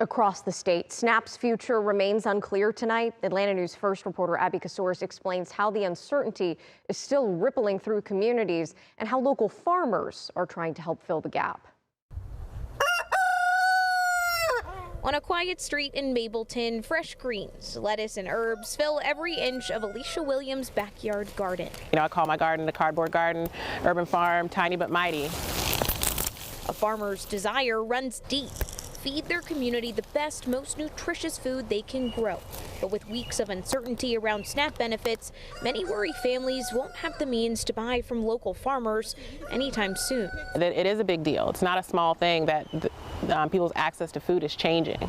Across the state, SNAP's future remains unclear tonight. Atlanta News First reporter Abby Casoris explains how the uncertainty is still rippling through communities and how local farmers are trying to help fill the gap. On a quiet street in Mableton, fresh greens, lettuce and herbs fill every inch of Alicia Williams' backyard garden. You know, I call my garden the cardboard garden, urban farm, tiny but mighty. A farmer's desire runs deep. Feed their community the best, most nutritious food they can grow. But with weeks of uncertainty around SNAP benefits, many worry families won't have the means to buy from local farmers anytime soon. It is a big deal. It's not a small thing that people's access to food is changing.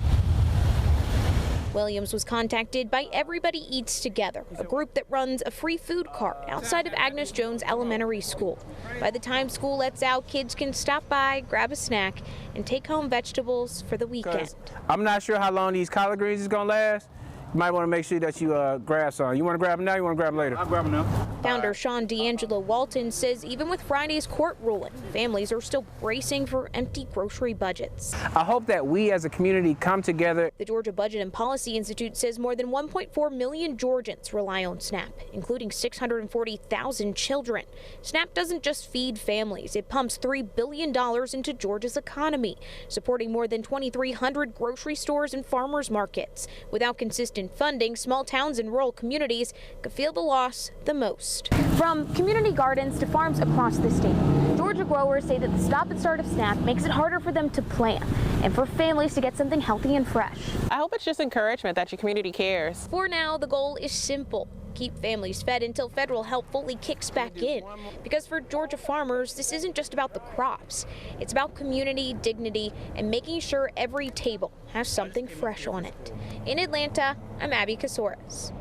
Williams was contacted by Everybody Eats Together, a group that runs a free food cart outside of Agnes Jones Elementary School. By the time school lets out, kids can stop by, grab a snack, and take home vegetables for the weekend. I'm not sure how long these collard greens is going to last. You might want to make sure that you grab some. You want to grab them now, you want to grab them later? I'll grab them now. Founder Sean D'Angelo Walton says even with Friday's court ruling, families are still bracing for empty grocery budgets. I hope that we as a community come together. The Georgia Budget and Policy Institute says more than 1.4 million Georgians rely on SNAP, including 640,000 children. SNAP doesn't just feed families. It pumps $3 billion into Georgia's economy, supporting more than 2,300 grocery stores and farmers markets. Without consistent funding, small towns and rural communities could feel the loss the most. From community gardens to farms across the state, Georgia growers say that the stop and start of SNAP makes it harder for them to plan and for families to get something healthy and fresh. I hope it's just encouragement that your community cares. For now, the goal is simple. Keep families fed until federal help fully kicks back in. Because for Georgia farmers, this isn't just about the crops. It's about community, dignity, and making sure every table has something fresh on it. In Atlanta, I'm Abby Casoris.